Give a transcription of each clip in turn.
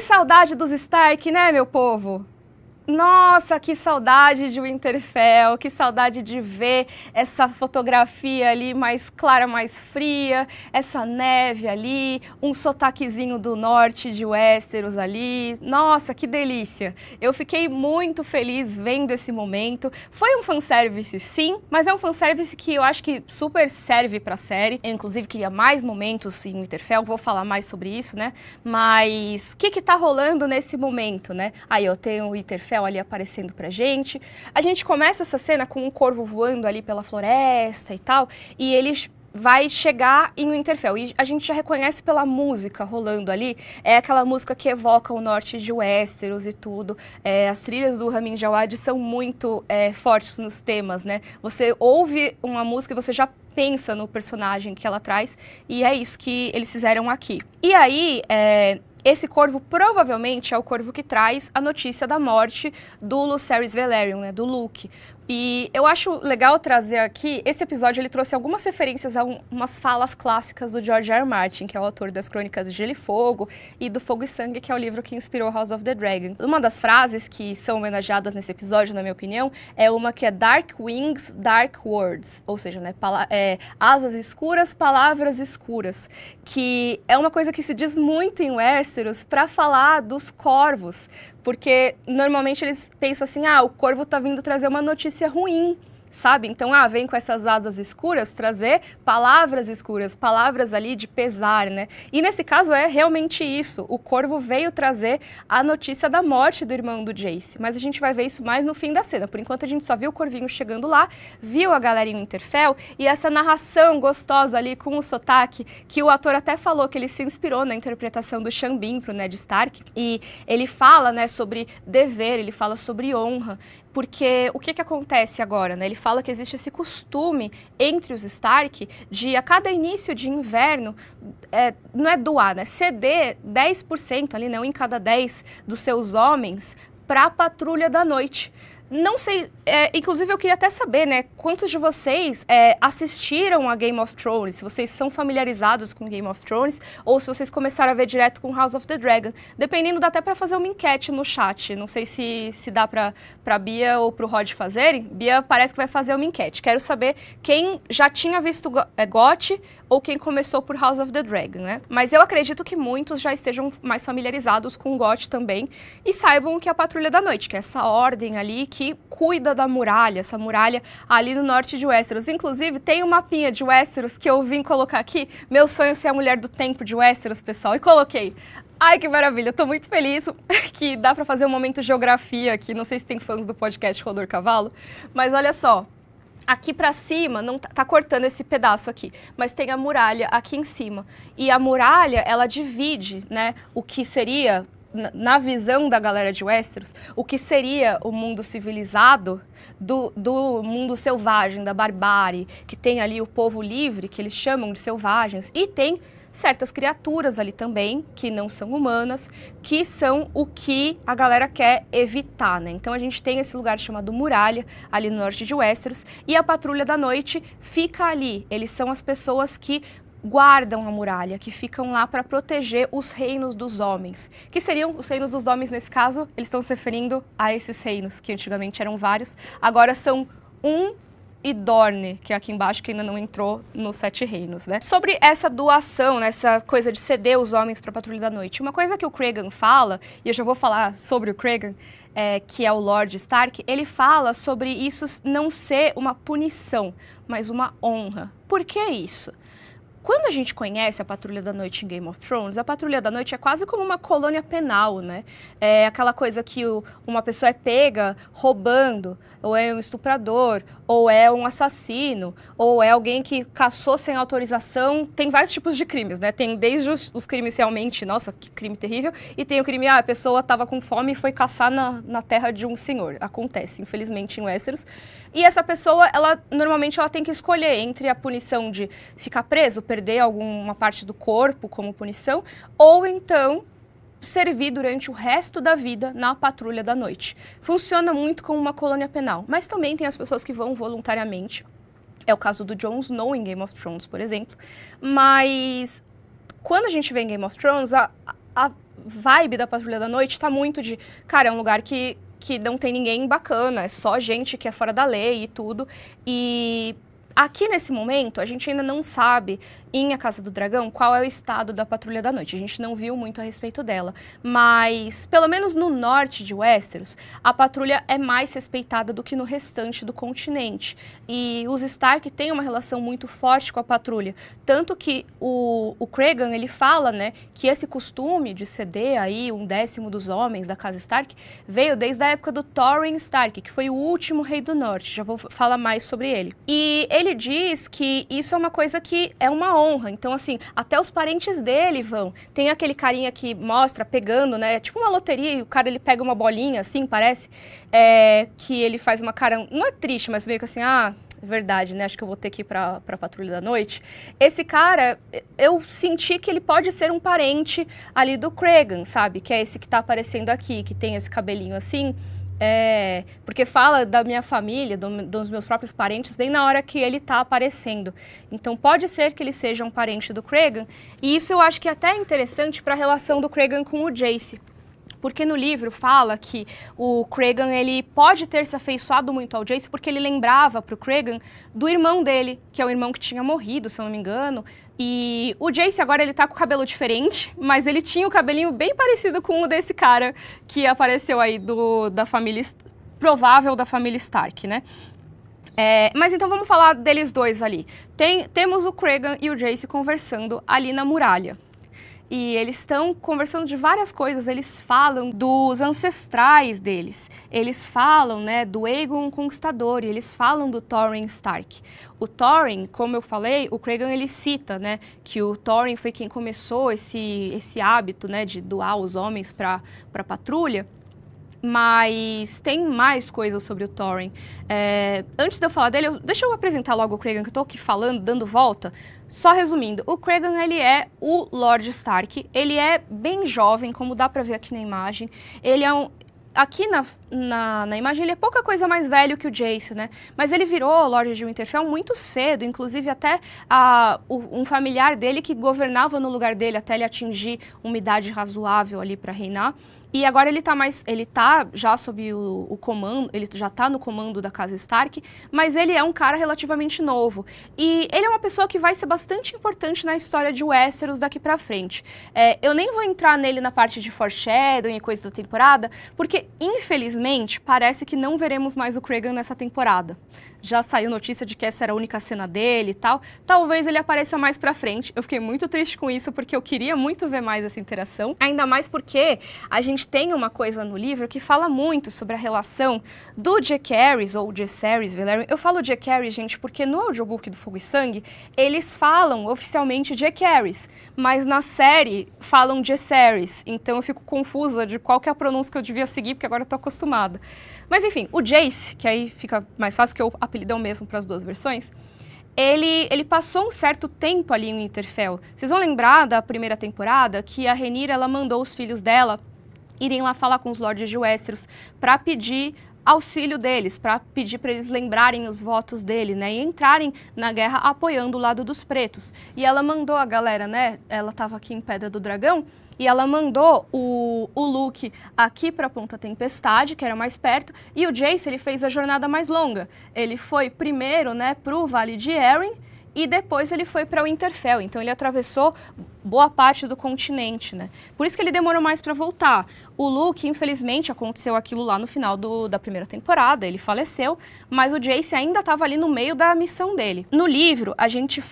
Que saudade dos Stark, né, meu povo? Nossa, que saudade de Winterfell, que saudade de ver essa fotografia ali mais clara, mais fria, essa neve ali, um sotaquezinho do norte de Westeros ali. Nossa, que delícia! Eu fiquei muito feliz vendo esse momento. Foi um fanservice, sim, mas é um fanservice que eu acho que super serve pra série. Eu, inclusive, queria mais momentos em Winterfell, vou falar mais sobre isso, né? Mas o que tá rolando nesse momento, né? Aí eu tenho o Winterfell ali aparecendo pra gente. A gente começa essa cena com um corvo voando ali pela floresta e tal, e ele vai chegar em Winterfell. E a gente já reconhece pela música rolando ali, é aquela música que evoca o norte de Westeros e tudo. As trilhas do Ramin Djawadi são muito fortes nos temas, né? Você ouve uma música e você já pensa no personagem que ela traz, e é isso que eles fizeram aqui. E aí, esse corvo provavelmente é o corvo que traz a notícia da morte do Lucerys Velaryon, né, do Luke. E eu acho legal trazer aqui, esse episódio ele trouxe algumas referências a umas falas clássicas do George R. R. Martin, que é o autor das Crônicas de Gelo e Fogo, e do Fogo e Sangue, que é o livro que inspirou House of the Dragon. Uma das frases que são homenageadas nesse episódio, na minha opinião, é uma que é Dark Wings, Dark Words, ou seja, né, asas escuras, palavras escuras, que é uma coisa que se diz muito em Westeros para falar dos corvos, porque normalmente eles pensam assim, o corvo tá vindo trazer uma notícia ruim, sabe? Então, vem com essas asas escuras trazer palavras escuras, palavras ali de pesar, né? E nesse caso é realmente isso, o corvo veio trazer a notícia da morte do irmão do Jace, mas a gente vai ver isso mais no fim da cena. Por enquanto a gente só viu o corvinho chegando lá, viu a galera em Winterfell e essa narração gostosa ali com o sotaque, que o ator até falou que ele se inspirou na interpretação do Sean Bean pro Ned Stark, e ele fala, né, sobre dever, ele fala sobre honra, porque o que acontece agora, né? Ele fala que existe esse costume entre os Stark de, a cada início de inverno, não é doar, né? Ceder 10% ali, né? Um em cada 10 dos seus homens para a patrulha da noite. Não sei, inclusive eu queria até saber, né, quantos de vocês assistiram a Game of Thrones, se vocês são familiarizados com Game of Thrones, ou se vocês começaram a ver direto com House of the Dragon. Dependendo, dá até pra fazer uma enquete no chat, não sei se dá pra Bia ou pro Rod fazerem. Bia parece que vai fazer uma enquete. Quero saber quem já tinha visto GOT ou quem começou por House of the Dragon, né? Mas eu acredito que muitos já estejam mais familiarizados com GOT também e saibam que é a Patrulha da Noite, que é essa ordem ali que cuida da muralha, essa muralha ali no norte de Westeros. Inclusive, tem um mapinha de Westeros que eu vim colocar aqui. Meu sonho é ser a mulher do tempo de Westeros, pessoal, e coloquei. Ai, que maravilha, eu tô muito feliz que dá pra fazer um momento de geografia aqui. Não sei se tem fãs do podcast Rodor Cavalo, mas olha só. Aqui pra cima, não tá cortando esse pedaço aqui, mas tem a muralha aqui em cima. E a muralha, ela divide, né, o que seria, na visão da galera de Westeros, o que seria o mundo civilizado do mundo selvagem, da barbárie, que tem ali o povo livre, que eles chamam de selvagens, e tem certas criaturas ali também, que não são humanas, que são o que a galera quer evitar, né? Então a gente tem esse lugar chamado Muralha, ali no norte de Westeros, e a Patrulha da Noite fica ali. Eles são as pessoas que guardam a muralha, que ficam lá para proteger os reinos dos homens. Que seriam os reinos dos homens nesse caso? Eles estão se referindo a esses reinos, que antigamente eram vários, agora são e Dorne, que é aqui embaixo, que ainda não entrou nos 7 reinos, né? Sobre essa doação, né, essa coisa de ceder os homens para a Patrulha da Noite, uma coisa que o Cregan fala, e eu já vou falar sobre o Cregan, que é o Lord Stark, ele fala sobre isso não ser uma punição, mas uma honra. Por que isso? Quando a gente conhece a Patrulha da Noite em Game of Thrones, a Patrulha da Noite é quase como uma colônia penal, né? É aquela coisa que uma pessoa é pega roubando, ou é um estuprador, ou é um assassino, ou é alguém que caçou sem autorização. Tem vários tipos de crimes, né? Tem desde os crimes realmente, nossa, que crime terrível, e tem o crime, a pessoa estava com fome e foi caçar na terra de um senhor. Acontece, infelizmente, em Westeros. E essa pessoa, normalmente ela tem que escolher entre a punição de ficar preso, perder alguma parte do corpo como punição, ou então servir durante o resto da vida na Patrulha da Noite. Funciona muito como uma colônia penal, mas também tem as pessoas que vão voluntariamente. É o caso do Jon Snow em Game of Thrones, por exemplo. Mas quando a gente vê em Game of Thrones, a vibe da Patrulha da Noite tá muito de, cara, é um lugar que não tem ninguém bacana, é só gente que é fora da lei e tudo. E aqui nesse momento, a gente ainda não sabe, em A Casa do Dragão, qual é o estado da Patrulha da Noite. A gente não viu muito a respeito dela. Mas, pelo menos no norte de Westeros, a Patrulha é mais respeitada do que no restante do continente. E os Stark têm uma relação muito forte com a Patrulha. Tanto que o Cregan, ele fala, né, que esse costume de ceder aí 1/10 dos homens da Casa Stark veio desde a época do Thorin Stark, que foi o último rei do norte. Já vou falar mais sobre ele. E ele diz que isso é uma coisa que é uma honra. Então, assim, até os parentes dele vão. Tem aquele carinha que mostra pegando, né? Tipo uma loteria e o cara, ele pega uma bolinha, assim, parece. Que ele faz uma cara... Não é triste, mas meio que assim, é verdade, né? Acho que eu vou ter que ir pra Patrulha da Noite. Esse cara, eu senti que ele pode ser um parente ali do Cregan, sabe? Que é esse que tá aparecendo aqui, que tem esse cabelinho assim... porque fala da minha família, dos meus próprios parentes, bem na hora que ele tá aparecendo. Então pode ser que ele seja um parente do Cregan, e isso eu acho que é até interessante para a relação do Cregan com o Jace. Porque no livro fala que o Cregan, ele pode ter se afeiçoado muito ao Jace porque ele lembrava pro Cregan do irmão dele, que é o irmão que tinha morrido, se eu não me engano. E o Jace agora ele tá com o cabelo diferente, mas ele tinha o cabelinho bem parecido com o desse cara que apareceu aí da família, provável da família Stark, né? Mas então vamos falar deles dois ali. Temos o Cregan e o Jace conversando ali na muralha. E eles estão conversando de várias coisas, eles falam dos ancestrais deles, eles falam, né, do Aegon Conquistador, e eles falam do Thorin Stark. O Thorin, como eu falei, o Cregan ele cita, né, que o Thorin foi quem começou esse hábito, né, de doar os homens para a patrulha. Mas tem mais coisas sobre o Thorin. Antes de eu falar dele, deixa eu apresentar logo o Cregan, que eu tô aqui falando, dando volta. Só resumindo, o Cregan, ele é o Lord Stark. Ele é bem jovem, como dá pra ver aqui na imagem. Ele é aqui na imagem, ele é pouca coisa mais velho que o Jace, né? Mas ele virou Lorde de Winterfell muito cedo, inclusive até um familiar dele que governava no lugar dele até ele atingir uma idade razoável ali para reinar. E agora ele tá já sob o comando, ele já tá no comando da Casa Stark, mas ele é um cara relativamente novo. E ele é uma pessoa que vai ser bastante importante na história de Westeros daqui pra frente. Eu nem vou entrar nele na parte de foreshadowing e coisa da temporada, porque, infelizmente, parece que não veremos mais o Cregan nessa temporada. Já saiu notícia de que essa era a única cena dele e tal. Talvez ele apareça mais pra frente. Eu fiquei muito triste com isso, porque eu queria muito ver mais essa interação. Ainda mais porque a gente tem uma coisa no livro que fala muito sobre a relação do Jaehaerys, ou Jaehaerys Velaryon. Eu falo Jaehaerys, gente, porque no audiobook do Fogo e Sangue, eles falam oficialmente Jaehaerys, mas na série falam Jaehaerys. Então eu fico confusa de qual que é a pronúncia que eu devia seguir, porque agora eu tô acostumada. Mas enfim, o Jace, que aí fica mais fácil, que o apelido é o mesmo para as duas versões, ele passou um certo tempo ali em Winterfell. Vocês vão lembrar da primeira temporada que a Rhaenyra, ela mandou os filhos dela irem lá falar com os lordes de Westeros para pedir auxílio deles, para pedir para eles lembrarem os votos dele, né, e entrarem na guerra apoiando o lado dos pretos. E ela mandou a galera, né, ela estava aqui em Pedra do Dragão, e ela mandou o Luke aqui para Ponta Tempestade, que era mais perto, e o Jace, ele fez a jornada mais longa. Ele foi primeiro, né, pro Vale de Arryn, e depois ele foi para Winterfell. Então ele atravessou boa parte do continente, né? Por isso que ele demorou mais para voltar. O Luke, infelizmente, aconteceu aquilo lá no final da primeira temporada, ele faleceu, mas o Jace ainda estava ali no meio da missão dele. No livro, a gente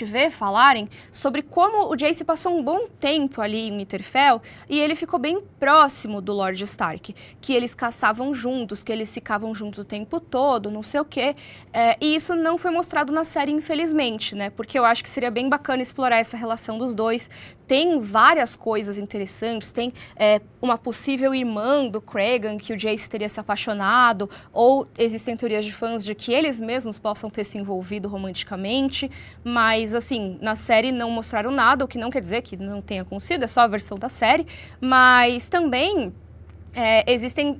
vê falarem sobre como o Jace passou um bom tempo ali em Winterfell e ele ficou bem próximo do Lord Stark, que eles caçavam juntos, que eles ficavam juntos o tempo todo, não sei o quê. E isso não foi mostrado na série, infelizmente, né? Porque eu acho que seria bem bacana explorar essa relação dos dois. Tem várias coisas interessantes, tem uma possível irmã do Cregan, que o Jace teria se apaixonado, ou existem teorias de fãs de que eles mesmos possam ter se envolvido romanticamente, mas, assim, na série não mostraram nada, o que não quer dizer que não tenha acontecido, é só a versão da série, mas também existem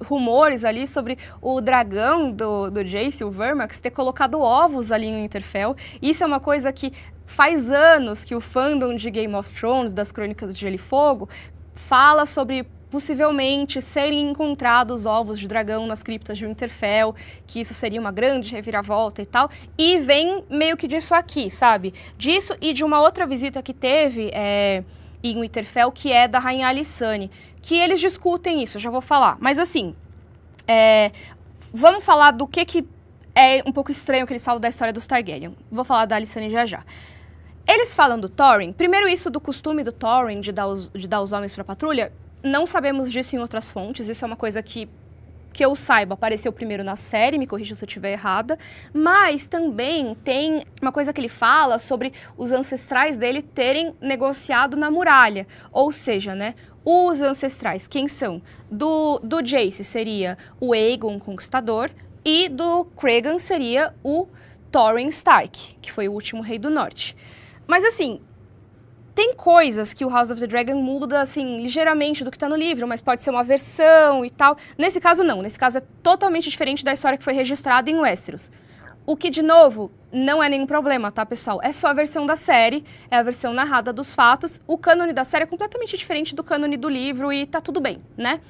rumores ali sobre o dragão do Jace, o Vermax, ter colocado ovos ali em Winterfell. Isso é uma coisa que faz anos que o fandom de Game of Thrones, das Crônicas de Gelo e Fogo, fala sobre possivelmente serem encontrados ovos de dragão nas criptas de Winterfell, que isso seria uma grande reviravolta e tal, e vem meio que disso aqui, sabe? Disso e de uma outra visita que teve em Winterfell, que é da Rainha Alysanne, que eles discutem isso, já vou falar. Mas assim, vamos falar do que é um pouco estranho que eles falam da história dos Targaryen. Vou falar da Alysanne já já. Eles falam do Thorin, primeiro isso do costume do Thorin de dar os homens pra patrulha, não sabemos disso em outras fontes, isso é uma coisa que eu saiba, apareceu primeiro na série, me corrija se eu estiver errada, mas também tem uma coisa que ele fala sobre os ancestrais dele terem negociado na muralha, ou seja, né, os ancestrais, quem são? Do Jace seria o Aegon Conquistador e do Cregan seria o Thorin Stark, que foi o último rei do norte. Mas assim, tem coisas que o House of the Dragon muda, assim, ligeiramente do que tá no livro, mas pode ser uma versão e tal. Nesse caso, não. Nesse caso, é totalmente diferente da história que foi registrada em Westeros. O que, de novo, não é nenhum problema, tá, pessoal? É só a versão da série, é a versão narrada dos fatos. O cânone da série é completamente diferente do cânone do livro e tá tudo bem, né?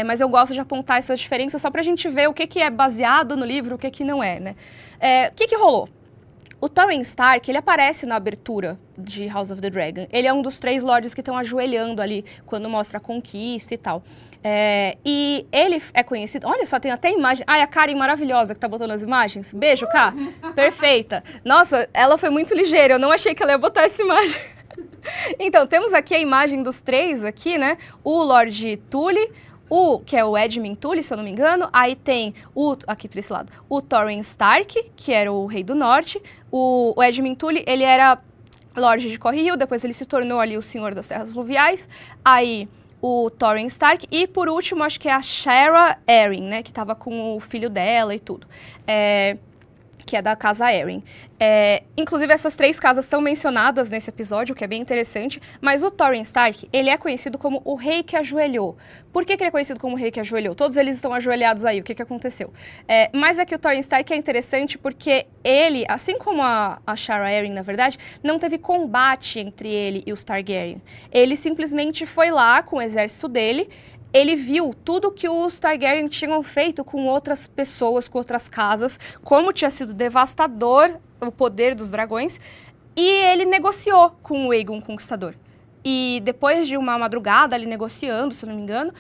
Mas eu gosto de apontar essas diferenças só pra gente ver o que é baseado no livro, o que não é, né? O que rolou? O Thorin Stark, ele aparece na abertura de House of the Dragon. Ele é um dos 3 lords que estão ajoelhando ali, quando mostra a conquista e tal. E ele é conhecido... Olha só, tem até imagem... Ai, a Karen maravilhosa que tá botando as imagens. Beijo, Ká. Perfeita. Nossa, ela foi muito ligeira. Eu não achei que ela ia botar essa imagem. Então, temos aqui a imagem dos 3 aqui, né? O Lord Tully... que é o Edmund Tully, se eu não me engano, aí tem aqui para esse lado, o Thorin Stark, que era o rei do norte, o Edmund Tully, ele era Lorde de Correhill, depois ele se tornou ali o Senhor das Terras Fluviais, aí o Thorin Stark, e por último, acho que é a Shara Arryn, né, que tava com o filho dela e tudo. Que é da casa Arryn. Inclusive, essas 3 casas são mencionadas nesse episódio, o que é bem interessante, mas o Thorin Stark, ele é conhecido como o rei que ajoelhou. Por que ele é conhecido como o rei que ajoelhou? Todos eles estão ajoelhados aí, o que aconteceu? Mas é que o Thorin Stark é interessante porque ele, assim como a Shara Arryn, na verdade, não teve combate entre ele e os Targaryen. Ele simplesmente foi lá com o exército dele. Ele viu tudo que os Targaryen tinham feito com outras pessoas, com outras casas, como tinha sido devastador o poder dos dragões, e ele negociou com o Aegon Conquistador. E depois de uma madrugada ali negociando, se eu não me engano,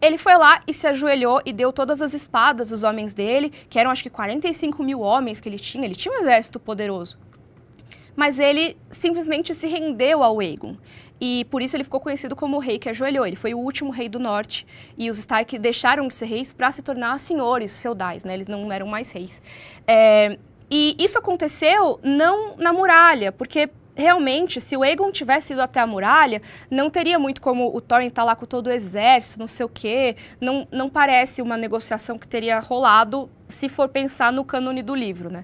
ele foi lá e se ajoelhou e deu todas as espadas dos homens dele, que eram acho que 45 mil homens que ele tinha um exército poderoso. Mas ele simplesmente se rendeu ao Aegon. E por isso ele ficou conhecido como o rei que ajoelhou. Ele foi o último rei do norte. E os Stark deixaram de ser reis para se tornar senhores feudais, né? Eles não eram mais reis. E isso aconteceu não na muralha, porque realmente, se o Aegon tivesse ido até a muralha, não teria muito como o Thorin estar lá com todo o exército, não sei o quê. Não parece uma negociação que teria rolado se for pensar no cânone do livro, né?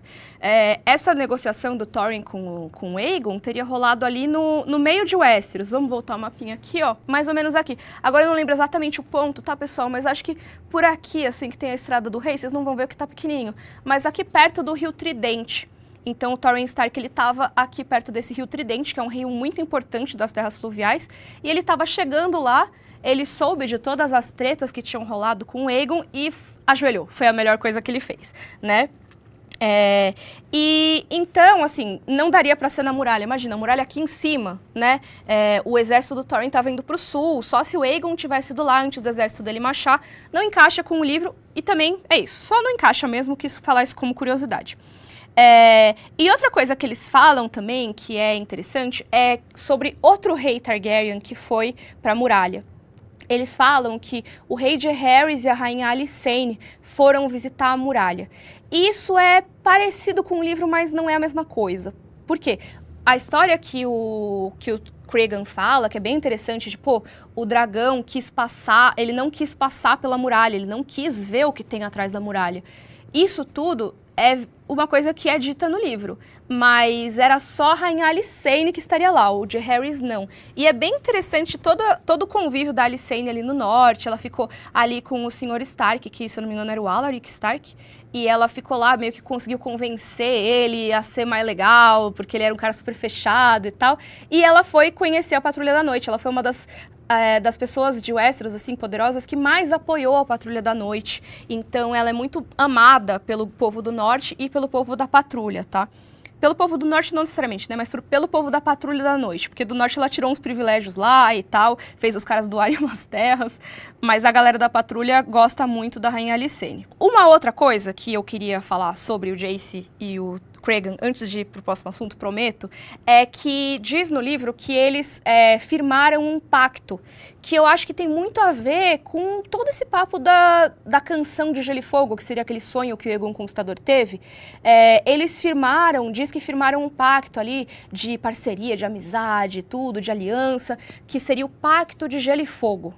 Essa negociação do Thorin com o Aegon teria rolado ali no meio de Westeros. Vamos voltar o mapinha aqui, ó. Mais ou menos aqui. Agora eu não lembro exatamente o ponto, tá, pessoal? Mas acho que por aqui, assim, que tem a Estrada do Rei, vocês não vão ver que tá pequenininho. Mas aqui perto do Rio Tridente. Então, o Thorin Stark, ele estava aqui perto desse Rio Tridente, que é um rio muito importante das terras fluviais, e ele estava chegando lá, ele soube de todas as tretas que tinham rolado com o Aegon e ajoelhou. Foi a melhor coisa que ele fez, né? E então, assim, não daria para ser na muralha. Imagina, a muralha aqui em cima, né? O exército do Thorin estava indo para o sul, só se o Aegon tivesse ido lá antes do exército dele marchar. Não encaixa com o livro e também é isso, só não encaixa mesmo, quis falar isso como curiosidade. E outra coisa que eles falam também, que é interessante, é sobre outro rei Targaryen que foi para a muralha. Eles falam que o rei Jaehaerys e a rainha Alysanne foram visitar a muralha. Isso é parecido com o livro, mas não é a mesma coisa. Por quê? A história que o Cregan fala, que é bem interessante, de, pô, o dragão quis passar, ele não quis passar pela muralha, ele não quis ver o que tem atrás da muralha. Isso tudo é uma coisa que é dita no livro, mas era só a Rainha Alicenne que estaria lá, o Jaehaerys não. E é bem interessante todo o convívio da Alicenne ali no norte, ela ficou ali com o Sr. Stark, que se eu não me engano era o Alaric Stark, e ela ficou lá, meio que conseguiu convencer ele a ser mais legal, porque ele era um cara super fechado e tal, e ela foi conhecer a Patrulha da Noite, ela foi uma das pessoas de Westeros, assim, poderosas, que mais apoiou a Patrulha da Noite. Então, ela é muito amada pelo povo do Norte e pelo povo da Patrulha, tá? Pelo povo do Norte, não necessariamente, né? Mas pelo povo da Patrulha da Noite. Porque do Norte ela tirou uns privilégios lá e tal, fez os caras doarem umas terras. Mas a galera da Patrulha gosta muito da Rainha Alicenne. Uma outra coisa que eu queria falar sobre o Jace e o Cregan, antes de ir pro próximo assunto, prometo, é que diz no livro que eles firmaram um pacto, que eu acho que tem muito a ver com todo esse papo da canção de Gelo e Fogo, que seria aquele sonho que o Aegon Conquistador teve. Eles diz que firmaram um pacto ali de parceria, de amizade, tudo, de aliança, que seria o Pacto de Gelo e Fogo.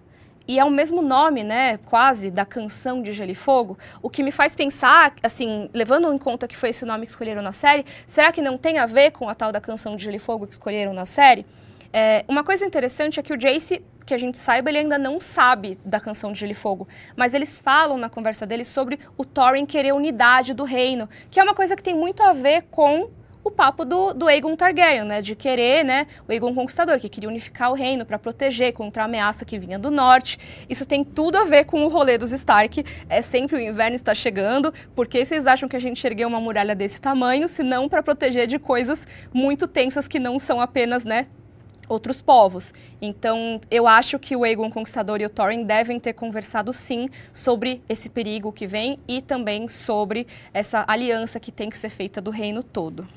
E é o mesmo nome, né, quase, da canção de Gelo e Fogo, o que me faz pensar, assim, levando em conta que foi esse nome que escolheram na série, será que não tem a ver com a tal da canção de Gelo e Fogo que escolheram na série? Uma coisa interessante é que o Jace, que a gente saiba, ele ainda não sabe da canção de Gelo e Fogo, mas eles falam na conversa deles sobre o Thorin querer unidade do reino, que é uma coisa que tem muito a ver com o papo do Aegon Targaryen, né, de querer, né, o Aegon Conquistador, que queria unificar o reino para proteger contra a ameaça que vinha do norte. Isso tem tudo a ver com o rolê dos Stark, sempre o inverno está chegando, por que vocês acham que a gente ergueu uma muralha desse tamanho, se não para proteger de coisas muito tensas que não são apenas, né, outros povos. Então, eu acho que o Aegon Conquistador e o Thorin devem ter conversado, sim, sobre esse perigo que vem e também sobre essa aliança que tem que ser feita do reino todo.